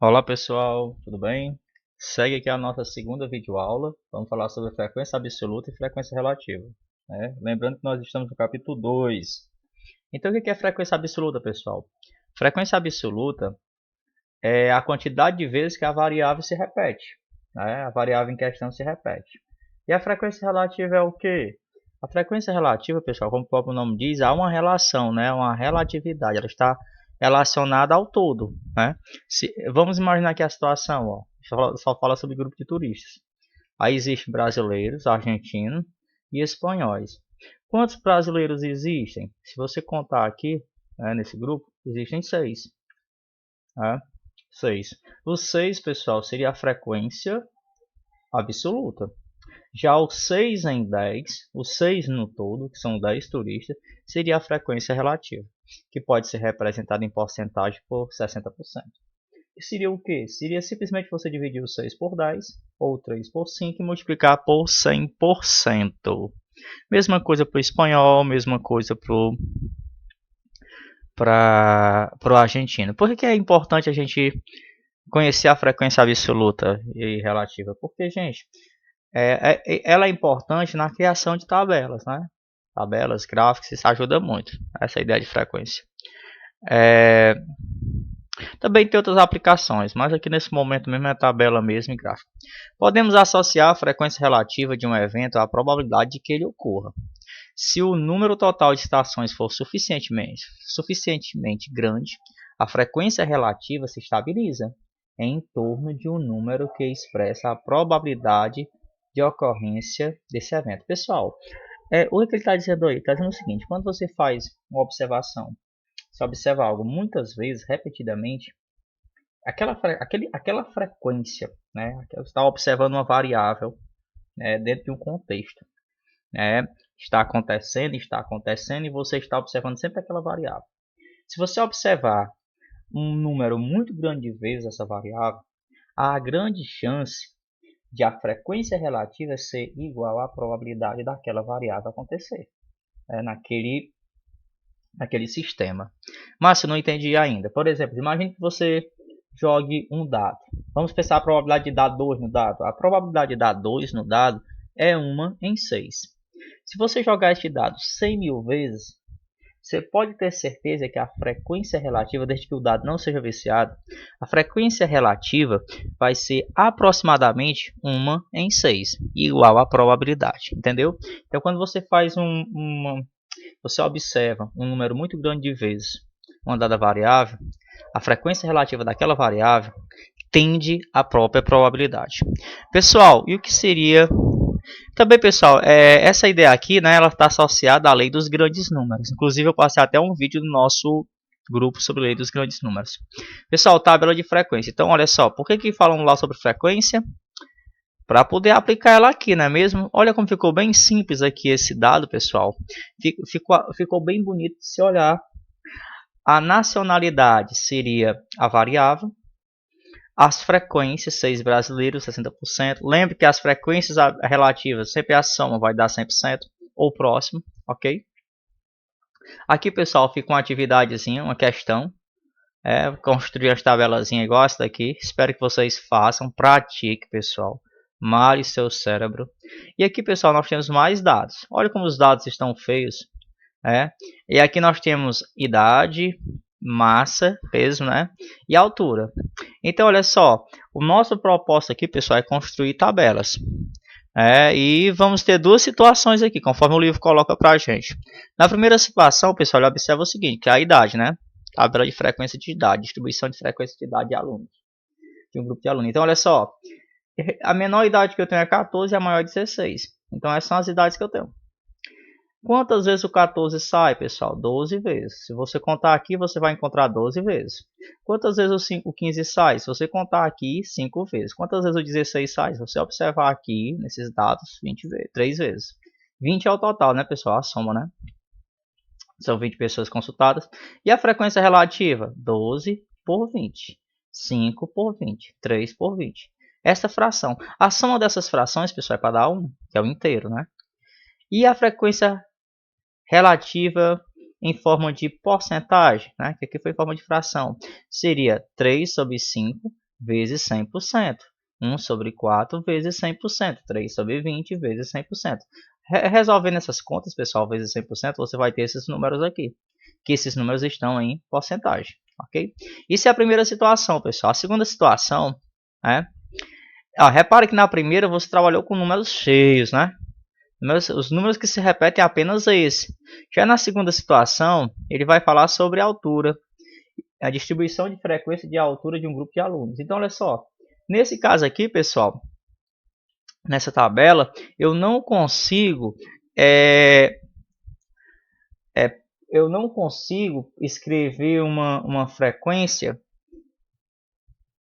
Olá pessoal, tudo bem? Segue aqui a nossa segunda videoaula. Vamos falar sobre frequência absoluta e frequência relativa, né? Lembrando que nós estamos no capítulo 2. Então o que é frequência absoluta, pessoal? Frequência absoluta é a quantidade de vezes que a variável se repete, né? A variável em questão se repete. E a frequência relativa é o quê? A frequência relativa, pessoal, como o próprio nome diz, há uma relação, né? Uma relatividade. Ela está relacionada ao todo, né? Vamos imaginar aqui a situação, ó. Só fala sobre grupo de turistas. Aí existem brasileiros, argentinos e espanhóis. Quantos brasileiros existem? Se você contar aqui, né, nesse grupo, existem seis, né? Seis. Os seis, pessoal, seria a frequência absoluta. Já o 6 em 10, o 6 no todo, que são 10 turistas, seria a frequência relativa, que pode ser representada em porcentagem por 60%. E seria o quê? Seria simplesmente você dividir o 6 por 10 ou 3 por 5 e multiplicar por 100%. Mesma coisa para o espanhol, mesma coisa para o argentino. Por que é importante a gente conhecer a frequência absoluta e relativa? Porque, gente, ela é importante na criação de tabelas, né? Tabelas, gráficos, isso ajuda muito. Essa ideia de frequência. É, Também tem outras aplicações, mas aqui nesse momento mesmo é tabela mesmo e gráfico. Podemos associar a frequência relativa de um evento à probabilidade de que ele ocorra. Se o número total de estações for suficientemente grande, a frequência relativa se estabiliza em torno de um número que expressa a probabilidade de ocorrência desse evento. Pessoal, o que ele está dizendo aí? Está dizendo o seguinte: quando você faz uma observação, se observa algo muitas vezes, repetidamente, aquela frequência, né? Você está observando uma variável, né, dentro de um contexto, né? Está acontecendo e você está observando sempre aquela variável. Se você observar um número muito grande de vezes essa variável, há grande chance de a frequência relativa ser igual à probabilidade daquela variável acontecer, né, naquele sistema. Mas eu não entendi ainda. Por exemplo, imagine que você jogue um dado. Vamos pensar a probabilidade de dar 2 no dado. A probabilidade de dar 2 no dado é 1 em 6. Se você jogar este dado 100 mil vezes, você pode ter certeza que a frequência relativa, desde que o dado não seja viciado, a frequência relativa vai ser aproximadamente 1 em 6, igual à probabilidade, entendeu? Então, quando você faz você observa um número muito grande de vezes uma dada variável, a frequência relativa daquela variável tende à própria probabilidade. Pessoal, e o que seria também, pessoal, essa ideia aqui, né, ela está associada à lei dos grandes números. Inclusive, eu passei até um vídeo no nosso grupo sobre a lei dos grandes números. Pessoal, tabela de frequência. Então, olha só, por que falam lá sobre frequência? Para poder aplicar ela aqui, não é mesmo? Olha como ficou bem simples aqui esse dado, pessoal. Ficou bem bonito de se olhar. A nacionalidade seria a variável. As frequências, 6 brasileiros, 60%. Lembre que as frequências relativas, sempre a soma vai dar 100%, ou próximo, ok? Aqui, pessoal, fica uma atividadezinha, uma questão. Construir as tabelazinhas igual essa daqui. Espero que vocês façam, pratique, pessoal. Male seu cérebro. E aqui, pessoal, nós temos mais dados. Olha como os dados estão feios. E aqui nós temos idade, massa, peso, né? E altura. Então, olha só, o nosso propósito aqui, pessoal, é construir tabelas. E vamos ter duas situações aqui, conforme o livro coloca para a gente. Na primeira situação, pessoal, observa o seguinte, que é a idade, né? Tabela de frequência de idade, distribuição de frequência de idade de alunos, de um grupo de alunos. Então, olha só, a menor idade que eu tenho é 14 e a maior é 16. Então, essas são as idades que eu tenho. Quantas vezes o 14 sai, pessoal? 12 vezes. Se você contar aqui, você vai encontrar 12 vezes. Quantas vezes o 15 sai? Se você contar aqui, 5 vezes. Quantas vezes o 16 sai? Se você observar aqui, nesses dados, 20 vezes, 3 vezes. 20 é o total, né, pessoal? A soma, né? São 20 pessoas consultadas. E a frequência relativa? 12 por 20. 5 por 20. 3 por 20. Essa fração. A soma dessas frações, pessoal, é para dar 1, que é o inteiro, né? E a frequência relativa em forma de porcentagem, né, que aqui foi em forma de fração, seria 3 sobre 5 vezes 100%. 1 sobre 4 vezes 100%. 3 sobre 20 vezes 100%. Resolvendo essas contas, pessoal, vezes 100%, você vai ter esses números aqui. Que esses números estão em porcentagem. Ok? Isso é a primeira situação, pessoal. A segunda situação, né? Repare que na primeira você trabalhou com números cheios, né? Os números que se repetem é apenas esse. Já na segunda situação, ele vai falar sobre a altura, a distribuição de frequência de altura de um grupo de alunos. Então, olha só, nesse caso aqui, pessoal, nessa tabela, eu não consigo escrever uma frequência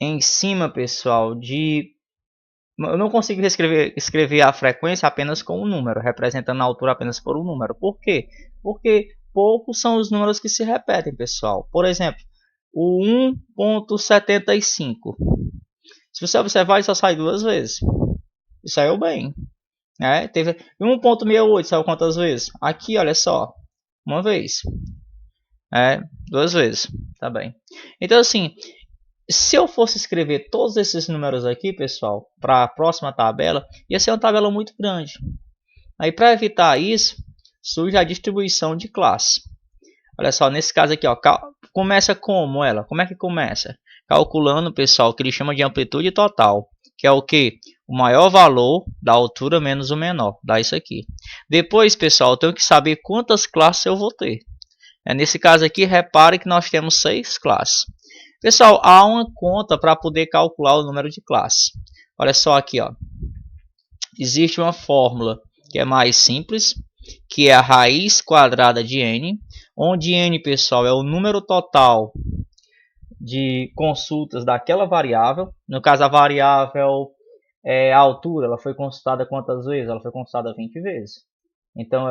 em cima, pessoal, eu não consigo escrever a frequência apenas com um número, representando a altura apenas por um número. Por quê? Porque poucos são os números que se repetem, pessoal. Por exemplo, o 1.75. Se você observar, ele só sai duas vezes. E saiu bem. Teve 1.68, saiu quantas vezes? Aqui, olha só. Uma vez. Duas vezes. Tá bem. Então, assim, se eu fosse escrever todos esses números aqui, pessoal, para a próxima tabela, ia ser uma tabela muito grande. Aí, para evitar isso, surge a distribuição de classe. Olha só, nesse caso aqui, ó, começa como ela? Como é que começa? Calculando, pessoal, o que ele chama de amplitude total, que é o que? O maior valor da altura menos o menor, dá isso aqui. Depois, pessoal, eu tenho que saber quantas classes eu vou ter. Nesse caso aqui, repare que nós temos 6 classes. Pessoal, há uma conta para poder calcular o número de classes. Olha só aqui, ó. Existe uma fórmula que é mais simples, que é a raiz quadrada de n, onde n, pessoal, é o número total de consultas daquela variável. No caso, a variável a altura, ela foi consultada quantas vezes? Ela foi consultada 20 vezes. Então,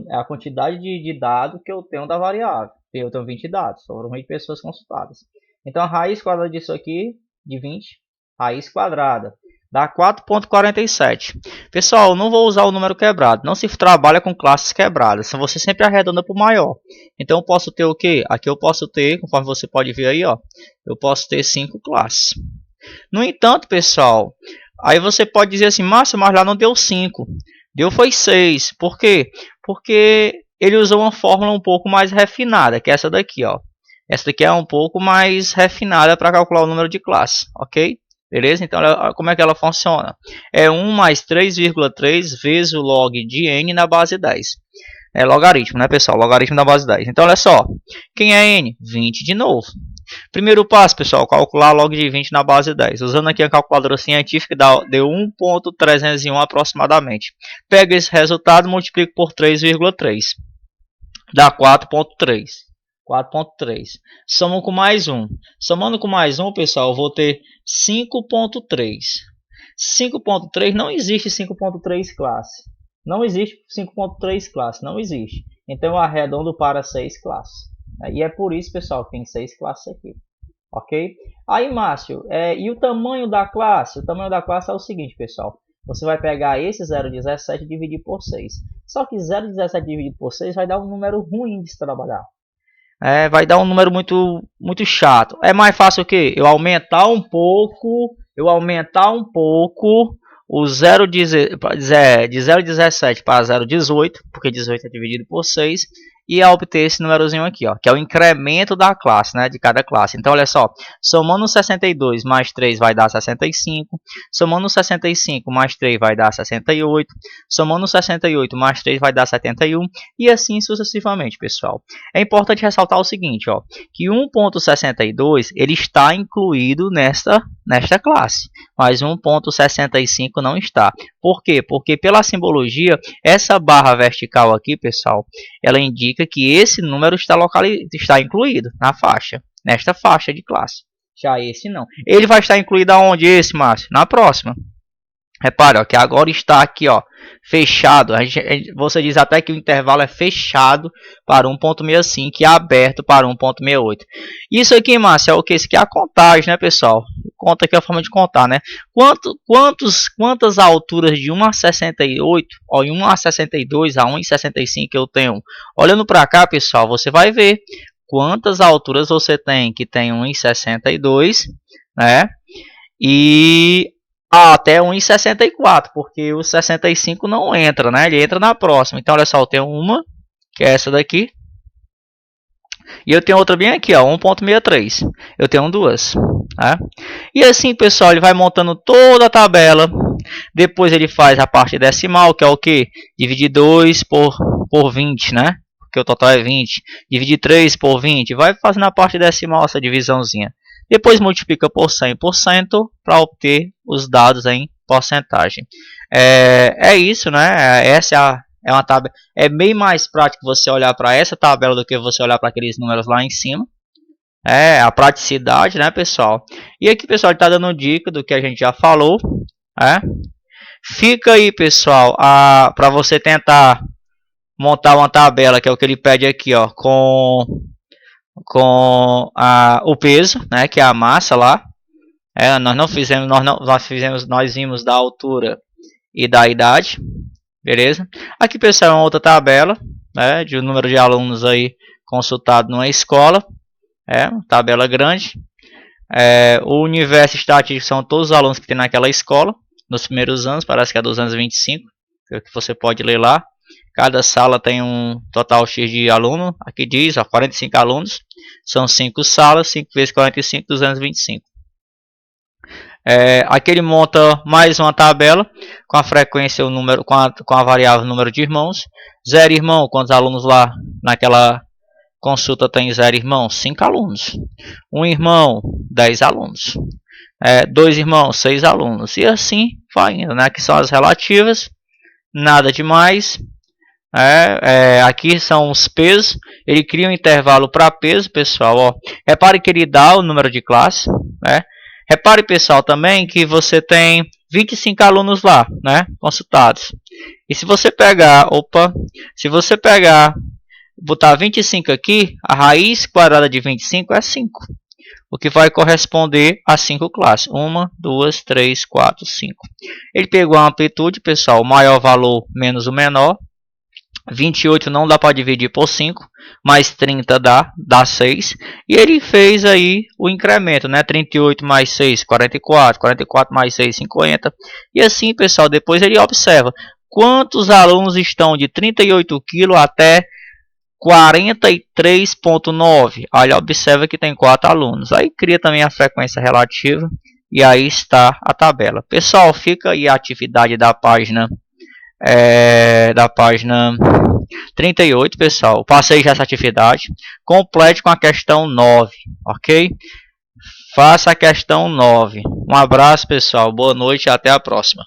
é a quantidade de dados que eu tenho da variável. Eu tenho 20 dados, foram 20 pessoas consultadas. Então, a raiz quadrada disso aqui, de 20, raiz quadrada, dá 4.47. Pessoal, não vou usar o número quebrado. Não se trabalha com classes quebradas. Você sempre arredonda para o maior. Então, eu posso ter o quê? Aqui eu posso ter, conforme você pode ver aí, ó, eu posso ter 5 classes. No entanto, pessoal, aí você pode dizer assim, Márcio, mas lá não deu 5. Deu foi 6. Por quê? Porque ele usou uma fórmula um pouco mais refinada, que é essa daqui, ó. Essa daqui é um pouco mais refinada para calcular o número de classe, ok? Beleza? Então, como é que ela funciona? É 1 mais 3,3 vezes o log de n na base 10. É logaritmo, né, pessoal? Logaritmo da base 10. Então, olha só. Quem é n? 20 de novo. Primeiro passo, pessoal, calcular log de 20 na base 10. Usando aqui a calculadora científica, deu 1.301 aproximadamente. Pega esse resultado e multiplica por 3,3. Dá 4.3. 4.3. Somam com mais 1. Somando com mais 1, pessoal, eu vou ter 5.3. 5.3 não existe 5.3 classe. Não existe 5.3 classe, não existe. Então eu arredondo para 6 classes. E é por isso, pessoal, que tem 6 classes aqui. Ok? Aí, Márcio, e o tamanho da classe? O tamanho da classe é o seguinte, pessoal. Você vai pegar esse 0,17 e dividir por 6. Só que 0,17 dividido por 6 vai dar um número ruim de se trabalhar. Vai dar um número muito chato. É mais fácil o quê? Eu aumentar um pouco o 0,17 para 0,18, porque 18 é dividido por 6, e a obter esse númerozinho aqui, ó, que é o incremento da classe, né, de cada classe. Então, olha só, somando 62 mais 3 vai dar 65, somando 65 mais 3 vai dar 68, somando 68 mais 3 vai dar 71, e assim sucessivamente, pessoal. É importante ressaltar o seguinte, ó, que 1.62 ele está incluído nesta classe, mas 1.65 não está. Por quê? Porque pela simbologia, essa barra vertical aqui, pessoal, ela indica que esse número está incluído na faixa, nesta faixa de classe. Já esse não. Ele vai estar incluído aonde esse, Márcio? Na próxima. Repare, ó, que agora está aqui, ó, fechado. Você diz até que o intervalo é fechado para 1.65 e aberto para 1.68. Isso aqui, Márcio, é o que? Isso aqui é a contagem, né, pessoal? Conta aqui a forma de contar, né? Quantas alturas de 1 a 68, ó, em 1 a 62 a 1,65 eu tenho? Olhando para cá, pessoal, você vai ver quantas alturas você tem, que tem 1,62, né? e até 1,64, porque o 65 não entra, né? Ele entra na próxima. Então, olha só, eu tenho uma, que é essa daqui. E eu tenho outra bem aqui, ó, 1,63. Eu tenho duas. Tá? E assim, pessoal, ele vai montando toda a tabela. Depois ele faz a parte decimal, que é o que? Dividir 2 por 20, né? Porque o total é 20. Dividir 3 por 20. Vai fazendo a parte decimal, essa divisãozinha. Depois multiplica por 100% para obter os dados em porcentagem. É isso, né? Essa é uma tabela. É bem mais prático você olhar para essa tabela do que você olhar para aqueles números lá em cima. É a praticidade, né, pessoal? E aqui, pessoal, ele está dando dica do que a gente já falou. Fica aí, pessoal, para você tentar montar uma tabela, que é o que ele pede aqui, ó, com o peso, né, que é a massa lá. Nós vimos da altura e da idade, beleza? Aqui, pessoal, é uma outra tabela, né, de número de alunos aí consultado numa escola, tabela grande. O universo estatístico são todos os alunos que tem naquela escola nos primeiros anos, parece que é 225, que você pode ler lá. Cada sala tem um total X de aluno. Aqui diz, ó, 45 alunos. São 5 salas, 5 vezes 45, 225. Aqui ele monta mais uma tabela com a frequência, o número, com a variável número de irmãos. 0 irmão, quantos alunos lá naquela consulta tem 0 irmãos? 5 alunos. 1 irmão, 10 alunos. 2 irmãos, 6 alunos. E assim vai indo, né? Aqui são as relativas. Nada demais. Aqui são os pesos. Ele cria um intervalo para peso, pessoal. Ó. Repare que ele dá o número de classe. Né? Repare, pessoal, também que você tem 25 alunos lá, né? Consultados. E se você pegar, botar 25 aqui, a raiz quadrada de 25 é 5. O que vai corresponder a 5 classes. 1, 2, 3, 4, 5. Ele pegou a amplitude, pessoal, o maior valor menos o menor. 28 não dá para dividir por 5, mais 30 dá 6. E ele fez aí o incremento, né? 38 mais 6, 44. 44 mais 6, 50. E assim, pessoal, depois ele observa quantos alunos estão de 38 kg até 43,9. Olha, observa que tem 4 alunos. Aí cria também a frequência relativa. E aí está a tabela. Pessoal, fica aí a atividade da página 38, pessoal. Passei já essa atividade. Complete com a questão 9, ok? Faça a questão 9. Um abraço, pessoal. Boa noite e até a próxima.